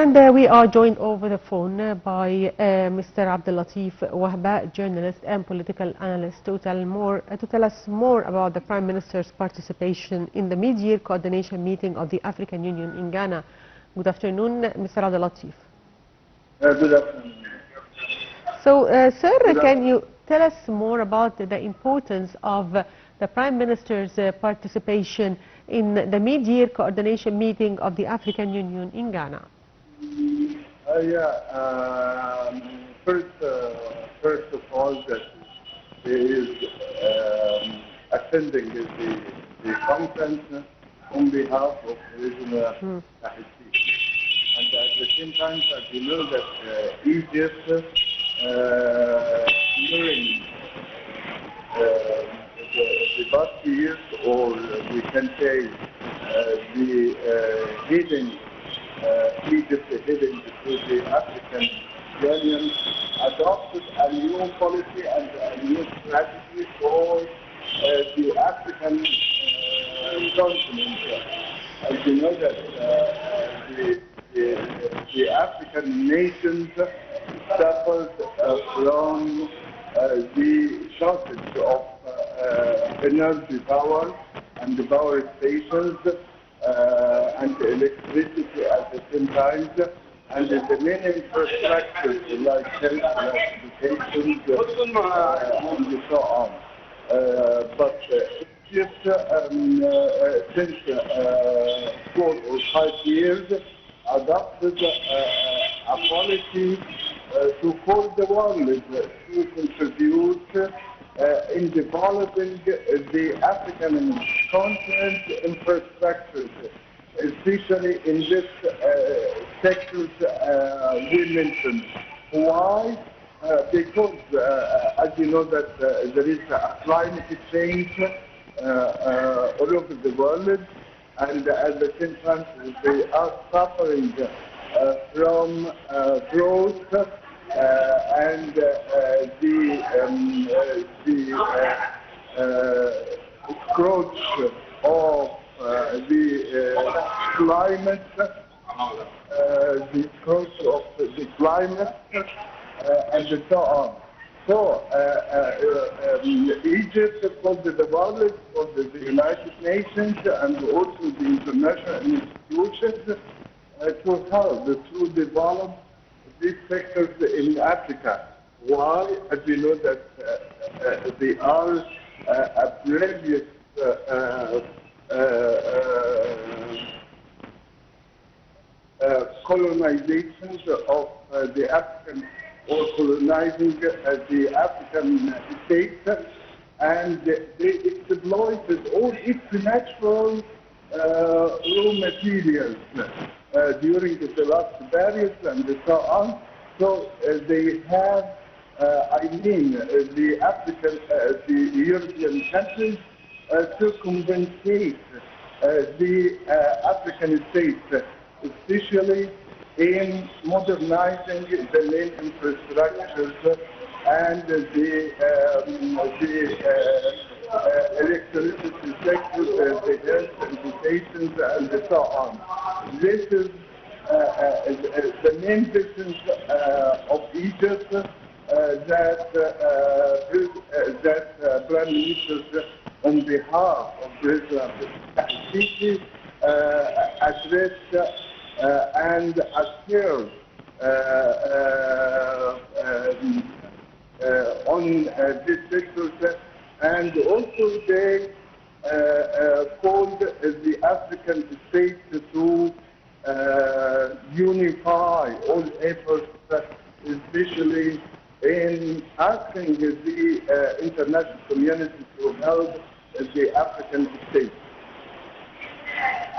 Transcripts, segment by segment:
And we are joined over the phone by Mr. Abdellatif Wahba, journalist and political analyst, to tell us more about the Prime Minister's participation in the mid-year coordination meeting of the African Union in Ghana. Good afternoon, Mr. Abdellatif. Good afternoon. So, sir, can you tell us more about the importance of the Prime Minister's participation in the mid-year coordination meeting of the African Union in Ghana? First of all, that he is attending the conference on behalf of regional Abdellatif. And at the same time, as you know that Egypt, during the past years, or we can say Egypt heading to the African Union adopted a new policy and a new strategy for the African continent. As you know that the African nations suffered from the shortage of energy power and the power stations and electricity at the same time, and the main infrastructures like health, education, and so on. But Egypt, since 4 or 5 years, adopted a policy to call the world to contribute in developing the African continent infrastructures, especially in this sectors we mentioned. Why? Because, as you know, that there is a climate change all over the world, and at the same time they are suffering from growth and the approach of the climate, and so on. So Egypt called the world, called the United Nations, and also the international institutions to help to develop these sectors in Africa. Why? As you know that they are a previous colonizations of the African, or colonizing the African states, and they exploited all its natural raw materials during the last periods and so on. So they have, the African, the European countries to compensate the African states, especially in modernizing the main infrastructures and the electricity sector, the health, education, and so on. This is the main business of Egypt that Prime Minister, on behalf of President Abdellatif, addressed and assured on this sector, and also they called the African states to unify all efforts, especially in asking the international community to help the African states.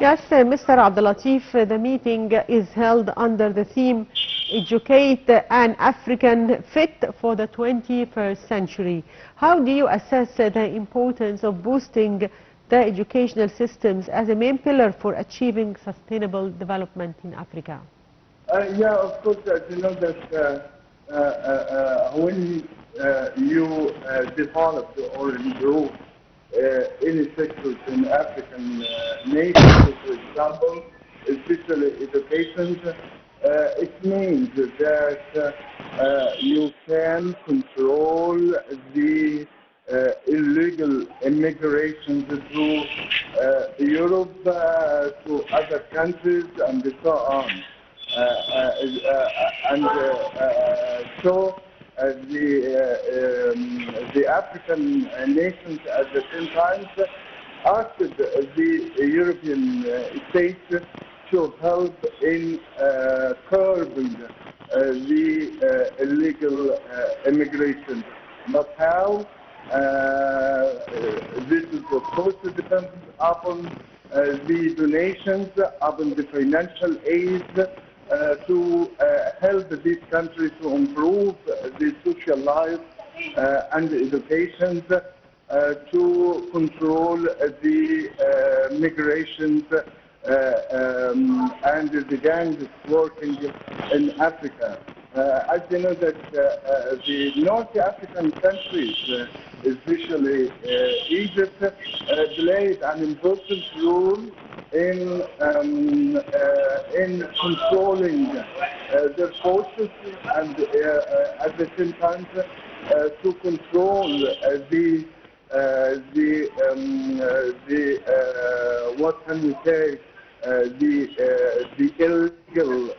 Yes, Mr. Abdellatif, the meeting is held under the theme Educate an African Fit for the 21st Century. How do you assess the importance of boosting the educational systems as a main pillar for achieving sustainable development in Africa? Yeah, of course, you know that when you develop or improve any sectors in African nations, for example, especially education, It means that you can control the illegal immigration through Europe to other countries and so on. So the African nations at the same time asked the European states to help in curbing the illegal immigration. But how? This is of course dependent upon the donations, upon the financial aid to help these countries to improve the social life and education, to control the migrations and the gangs working in Africa. As you know that the North African countries, especially Egypt, played an important role in controlling their forces and at the same time to control what can we say, the illegal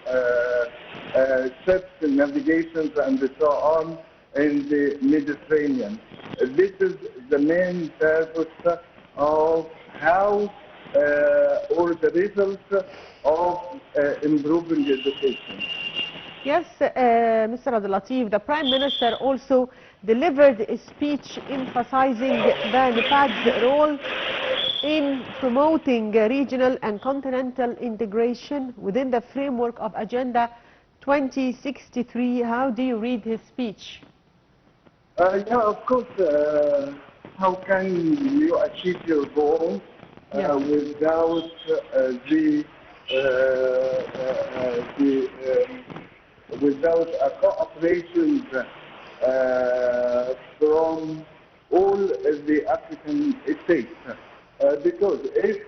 ships and navigations and so on in the Mediterranean. This is the main purpose of how or the results of improving education. Yes, Mr. Abdellatif, the Prime Minister also delivered a speech emphasizing the NEPAD's role in promoting regional and continental integration within the framework of Agenda 2063. How do you read his speech? Yeah, of course. How can you achieve your goal without without a cooperation from all the African states? Because if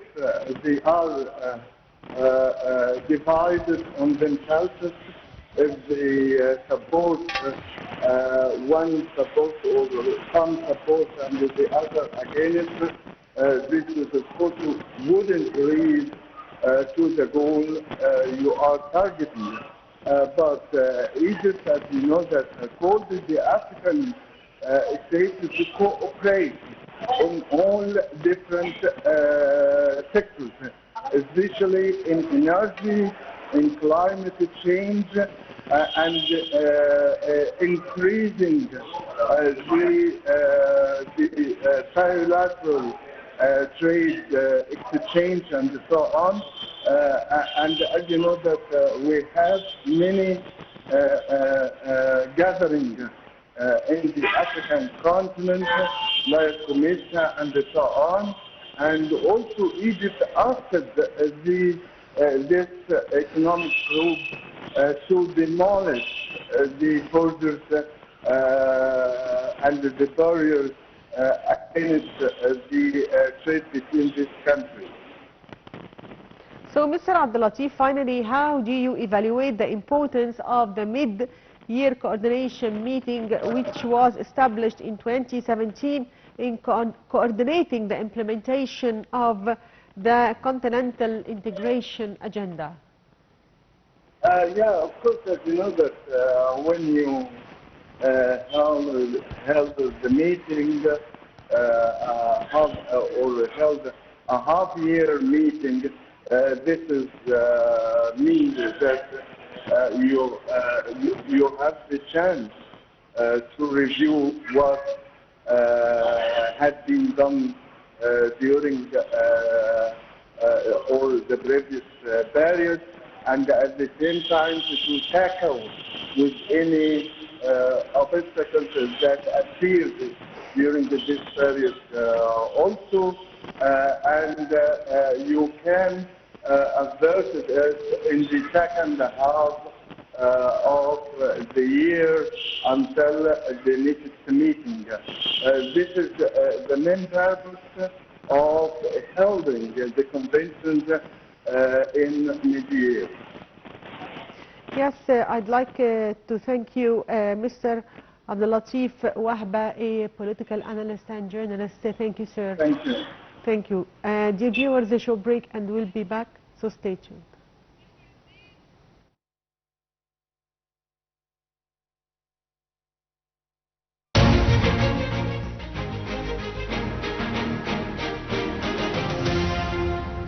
they are divided on themselves, if they support one support or some support and the other against, this is of course wouldn't lead to the goal you are targeting. But Egypt, as you know, that called the African states to cooperate in all different sectors, especially in energy, in climate change, and increasing the trilateral trade exchange and so on. And as you know that we have many gatherings in the African continent, like Comesa and so on. And also Egypt asked this economic group to demolish the borders and the barriers against the trade between these countries. So, Mr. Abdellatif, finally, how do you evaluate the importance of the mid-year coordination meeting which was established in 2017 in coordinating the implementation of the continental integration agenda? Yeah, of course, as you know that when you held the meeting, held a half-year meeting, this is means that you have the chance to review what had been done during all the previous period, and at the same time to tackle with any obstacles that appeared during this period also, and you can avert it in the second half of the year until the next meeting. This is the main purpose of holding the convention in mid-year. Yes, I'd like to thank you, Mr. Abdellatif Wahba, a political analyst and journalist. Thank you, sir. Thank you. Thank you. Dear viewers, the show break and we'll be back, so stay tuned.